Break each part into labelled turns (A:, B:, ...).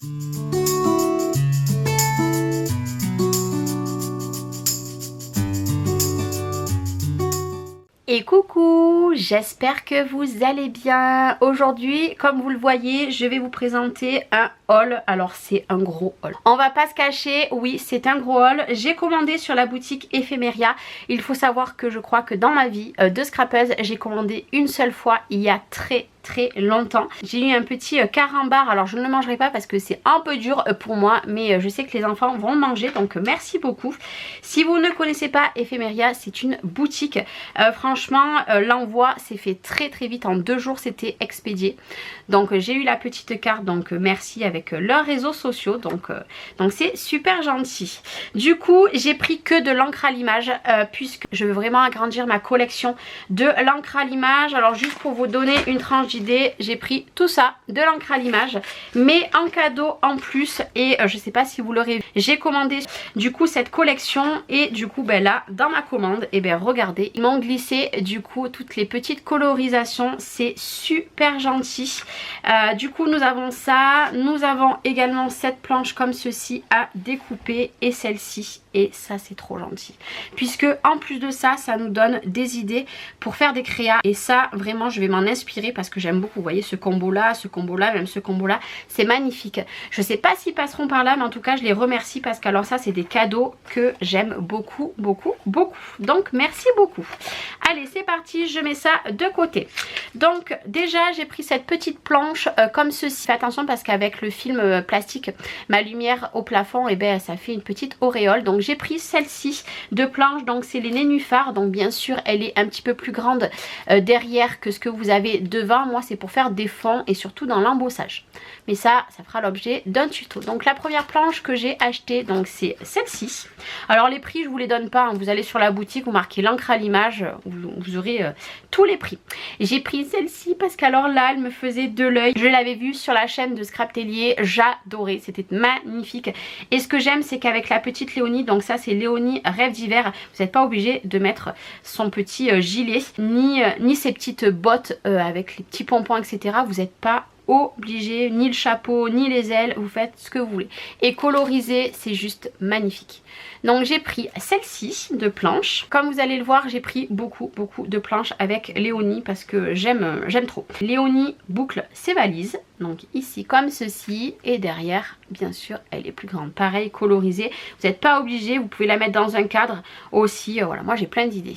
A: Et coucou, j'espère que vous allez bien. Aujourd'hui, comme vous le voyez, je vais vous présenter un haul. Alors c'est un gros haul. On va pas se cacher, oui c'est un gros haul. J'ai commandé sur la boutique Ephemeria. Il faut savoir que je crois que dans ma vie de scrapeuse, j'ai commandé une seule fois il y a très longtemps. J'ai eu un petit carambar, alors je ne le mangerai pas parce que c'est un peu dur pour moi, mais je sais que les enfants vont le manger, donc merci beaucoup. Si vous ne connaissez pas Ephemeria, c'est une boutique. Franchement, l'envoi s'est fait très vite, en 2 jours c'était expédié. Donc j'ai eu la petite carte, donc merci avec leurs réseaux sociaux, donc c'est super gentil. Du coup, j'ai pris que de l'encre à l'image, puisque je veux vraiment agrandir ma collection de l'encre à l'image. Alors juste pour vous donner une tranche d'idée, j'ai pris tout ça, de l'encre à l'image, mais en cadeau en plus, et je sais pas si vous l'aurez vu, j'ai commandé du coup cette collection, et du coup ben là dans ma commande, et ben regardez, ils m'ont glissé du coup toutes les petites colorisations, c'est super gentil. Du coup nous avons ça, nous avons également cette planche comme ceci à découper, et celle-ci, et ça c'est trop gentil, puisque en plus de ça, ça nous donne des idées pour faire des créas, et ça vraiment je vais m'en inspirer parce que j'aime beaucoup. Vous voyez ce combo là, même ce combo là, c'est magnifique. Je sais pas s'ils passeront par là, mais en tout cas je les remercie parce que alors ça c'est des cadeaux que j'aime beaucoup. Donc merci beaucoup. Allez c'est parti, je mets ça de côté. Donc déjà j'ai pris cette petite planche comme ceci. Fais attention parce qu'avec le film plastique, ma lumière au plafond, et ben ça fait une petite auréole. Donc j'ai pris celle-ci de planche, donc c'est les nénuphars. Donc bien sûr elle est un petit peu plus grande derrière que ce que vous avez devant. Moi c'est pour faire des fonds et surtout dans l'embossage, mais ça fera l'objet d'un tuto. Donc la première planche que j'ai achetée, donc c'est celle-ci. Alors les prix je vous les donne pas, hein. Vous allez sur la boutique, vous marquez l'encre à l'image, vous aurez tous les prix. J'ai pris celle-ci parce qu'alors là elle me faisait de l'œil. Je l'avais vue sur la chaîne de Scraptelier, j'adorais, c'était magnifique. Et ce que j'aime c'est qu'avec la petite Léonie, donc ça c'est Léonie Rêve d'hiver, vous n'êtes pas obligé de mettre son petit gilet ni ses petites bottes avec les petits pompons etc. Vous n'êtes pas obligé, ni le chapeau ni les ailes, vous faites ce que vous voulez. Et colorisé, c'est juste magnifique. Donc j'ai pris celle-ci de planche. Comme vous allez le voir, j'ai pris beaucoup de planches avec Léonie parce que j'aime trop. Léonie boucle ses valises, donc ici comme ceci, et derrière bien sûr elle est plus grande. Pareil, colorisée, vous n'êtes pas obligé, vous pouvez la mettre dans un cadre aussi. Voilà, moi j'ai plein d'idées.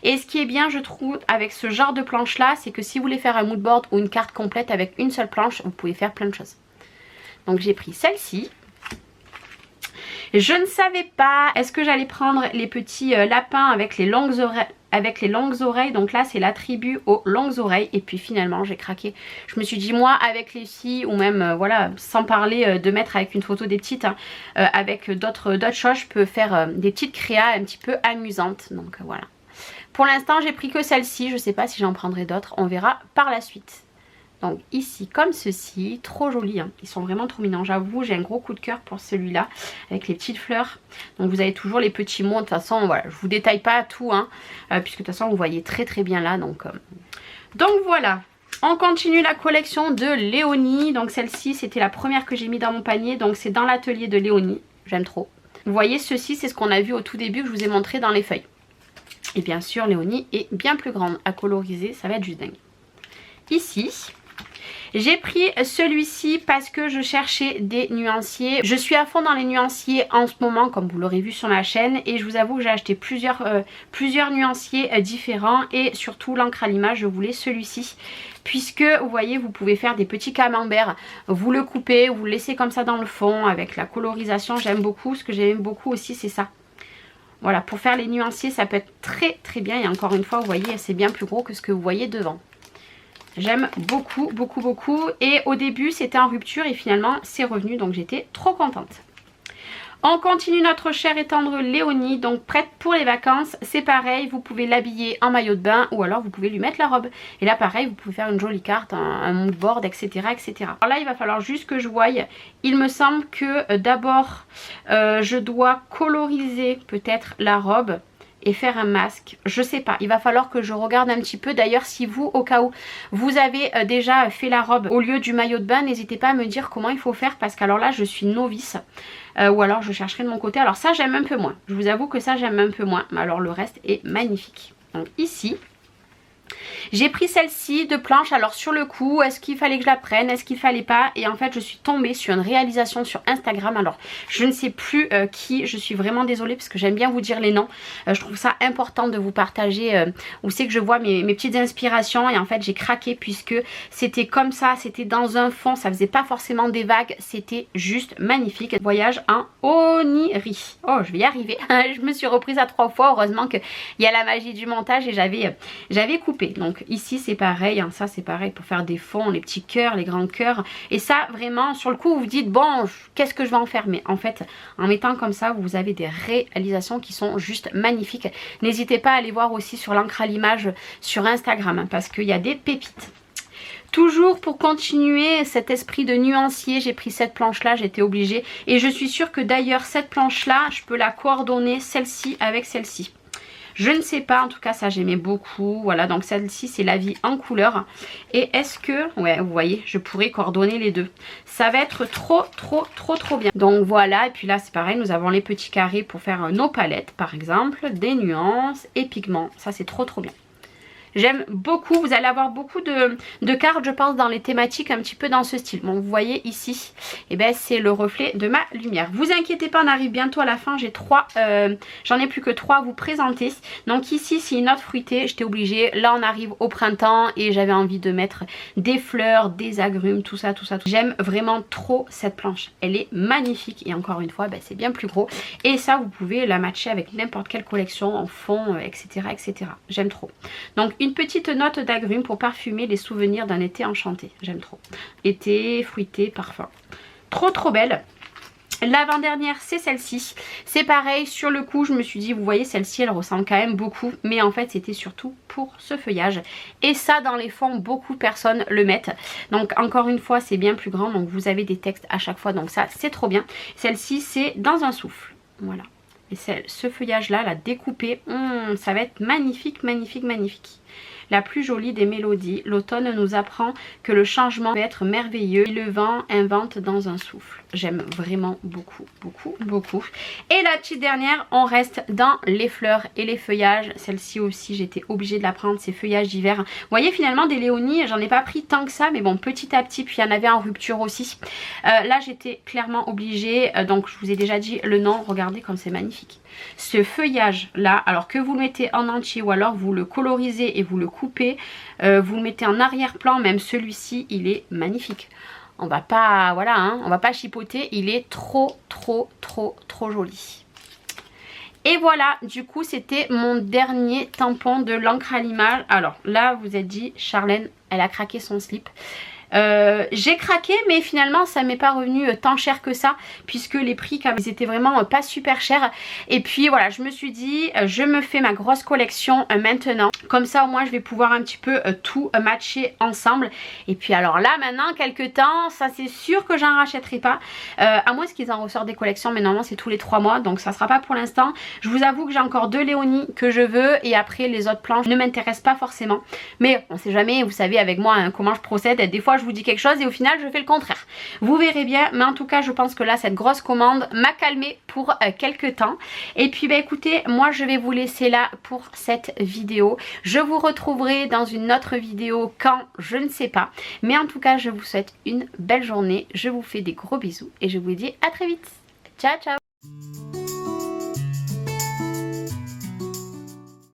A: Et ce qui est bien je trouve avec ce genre de planche là, c'est que si vous voulez faire un moodboard ou une carte complète avec une seule planche, vous pouvez faire plein de choses. Donc j'ai pris celle-ci. Je ne savais pas, est-ce que j'allais prendre les petits lapins avec les longues oreilles, donc là c'est la tribu aux longues oreilles, et puis finalement j'ai craqué. Je me suis dit moi avec les filles, ou même voilà, sans parler de mettre avec une photo des petites, hein, avec d'autres choses, je peux faire des petites créas un petit peu amusantes, donc voilà. Pour l'instant j'ai pris que celle-ci, je ne sais pas si j'en prendrai d'autres, on verra par la suite. Donc ici comme ceci, trop joli, hein. Ils sont vraiment trop mignons, j'avoue j'ai un gros coup de cœur pour celui-là avec les petites fleurs. Donc vous avez toujours les petits mots, de toute façon voilà, je vous détaille pas tout, hein, puisque de toute façon vous voyez très bien là. Donc voilà, on continue la collection de Léonie. Donc celle-ci c'était la première que j'ai mis dans mon panier, donc c'est dans l'atelier de Léonie, j'aime trop. Vous voyez ceci c'est ce qu'on a vu au tout début que je vous ai montré dans les feuilles. Et bien sûr Léonie est bien plus grande, à coloriser ça va être juste dingue. Ici j'ai pris celui-ci parce que je cherchais des nuanciers. Je suis à fond dans les nuanciers en ce moment, comme vous l'aurez vu sur ma chaîne, et je vous avoue que j'ai acheté plusieurs nuanciers différents, et surtout l'encre à l'image, je voulais celui-ci. Puisque vous voyez, vous pouvez faire des petits camemberts, vous le coupez, vous le laissez comme ça dans le fond avec la colorisation, j'aime beaucoup. Ce que j'aime beaucoup aussi c'est ça. Voilà, pour faire les nuanciers ça peut être très bien, et encore une fois vous voyez c'est bien plus gros que ce que vous voyez devant. J'aime beaucoup. Et au début c'était en rupture et finalement c'est revenu, donc j'étais trop contente. On continue notre chère et tendre Léonie, donc prête pour les vacances. C'est pareil, vous pouvez l'habiller en maillot de bain ou alors vous pouvez lui mettre la robe. Et là pareil, vous pouvez faire une jolie carte, un mood board, etc. Alors là il va falloir juste que je voie. Il me semble que d'abord je dois coloriser peut-être la robe. et faire un masque, je sais pas, il va falloir que je regarde un petit peu. D'ailleurs, si vous, au cas où vous avez déjà fait la robe au lieu du maillot de bain, n'hésitez pas à me dire comment il faut faire, parce qu'alors là je suis novice, ou alors je chercherai de mon côté. Alors ça j'aime un peu moins, je vous avoue que ça j'aime un peu moins, mais alors le reste est magnifique. Donc ici j'ai pris celle-ci de planche. Alors sur le coup, est-ce qu'il fallait que je la prenne, est-ce qu'il fallait pas? Et en fait je suis tombée sur une réalisation sur Instagram. Alors je ne sais plus qui, je suis vraiment désolée parce que j'aime bien vous dire les noms. Je trouve ça important de vous partager où c'est que je vois mes petites inspirations. Et en fait j'ai craqué puisque c'était comme ça, c'était dans un fond, ça faisait pas forcément des vagues, c'était juste magnifique. Voyage en Oniri. Oh, je vais y arriver. Je me suis reprise à 3 fois, heureusement qu'il y a la magie du montage et j'avais coupé. Donc ici c'est pareil, hein, ça c'est pareil pour faire des fonds, les petits cœurs, les grands cœurs. Et ça vraiment sur le coup vous vous dites bon qu'est-ce que je vais en faire? Mais en fait en mettant comme ça vous avez des réalisations qui sont juste magnifiques. N'hésitez pas à aller voir aussi sur l'encre à l'image sur Instagram hein, parce qu'il y a des pépites. Toujours pour continuer cet esprit de nuancier, j'ai pris cette planche là, j'étais obligée. Et je suis sûre que d'ailleurs cette planche là, je peux la coordonner celle-ci avec celle-ci. Je ne sais pas, en tout cas ça j'aimais beaucoup. Voilà, donc celle-ci c'est la vie en couleur. Et est-ce que, ouais vous voyez, je pourrais coordonner les deux. Ça va être trop bien. Donc voilà, et puis là c'est pareil, nous avons les petits carrés pour faire nos palettes par exemple, des nuances et pigments. Ça c'est trop bien. J'aime beaucoup, vous allez avoir beaucoup de cartes je pense dans les thématiques un petit peu dans ce style. Bon vous voyez ici, et ben c'est le reflet de ma lumière. Vous inquiétez pas, on arrive bientôt à la fin, j'ai j'en ai plus que 3 à vous présenter. Donc ici c'est une note fruitée, j'étais obligée, là on arrive au printemps et j'avais envie de mettre des fleurs, des agrumes, tout ça. J'aime vraiment trop cette planche, elle est magnifique et encore une fois ben, c'est bien plus gros. Et ça vous pouvez la matcher avec n'importe quelle collection en fond, etc. J'aime trop. Donc une petite note d'agrumes pour parfumer les souvenirs d'un été enchanté. J'aime trop. Été, fruité, parfum. Trop belle. L'avant-dernière c'est celle-ci. C'est pareil, sur le coup je me suis dit, vous voyez celle-ci elle ressemble quand même beaucoup. Mais en fait c'était surtout pour ce feuillage. Et ça dans les fonds beaucoup de personnes le mettent. Donc encore une fois c'est bien plus grand. Donc vous avez des textes à chaque fois. Donc ça c'est trop bien. Celle-ci c'est dans un souffle. Voilà. Et ce feuillage là, la découper, ça va être magnifique. La plus jolie des mélodies, l'automne nous apprend que le changement peut être merveilleux et le vent invente dans un souffle. J'aime vraiment beaucoup. Et la petite dernière, on reste dans les fleurs et les feuillages. Celle-ci aussi, j'étais obligée de la prendre, ces feuillages d'hiver. Vous voyez finalement des léonies, j'en ai pas pris tant que ça, mais bon petit à petit, puis il y en avait en rupture aussi. Là j'étais clairement obligée, donc je vous ai déjà dit le nom, regardez comme c'est magnifique. Ce feuillage là, alors que vous le mettez en entier ou alors vous le colorisez et vous le coupez, vous le mettez en arrière-plan, même celui-ci il est magnifique. On va pas, voilà, hein, on va pas chipoter, il est trop joli. Et voilà, du coup c'était mon dernier tampon de l'encre à l'image. Alors là vous êtes dit, Charlène, elle a craqué son slip. J'ai craqué mais finalement ça m'est pas revenu tant cher que ça puisque les prix quand même, ils étaient vraiment pas super chers. Et puis voilà, je me suis dit je me fais ma grosse collection maintenant, comme ça au moins je vais pouvoir un petit peu tout matcher ensemble. Et puis alors là maintenant quelques temps, ça c'est sûr que j'en rachèterai pas, à moins qu'ils en ressortent des collections, mais normalement c'est tous les 3 mois donc ça sera pas pour l'instant. Je vous avoue que j'ai encore 2 Léonie que je veux et après les autres planches ne m'intéressent pas forcément, mais on sait jamais, vous savez avec moi hein, comment je procède. Des fois je vous dis quelque chose et au final je fais le contraire. Vous verrez bien, mais en tout cas je pense que là cette grosse commande m'a calmée pour quelques temps. Et puis bah écoutez, moi je vais vous laisser là pour cette vidéo. Je vous retrouverai dans une autre vidéo quand, je ne sais pas. Mais en tout cas je vous souhaite une belle journée, je vous fais des gros bisous et je vous dis à très vite. Ciao ciao.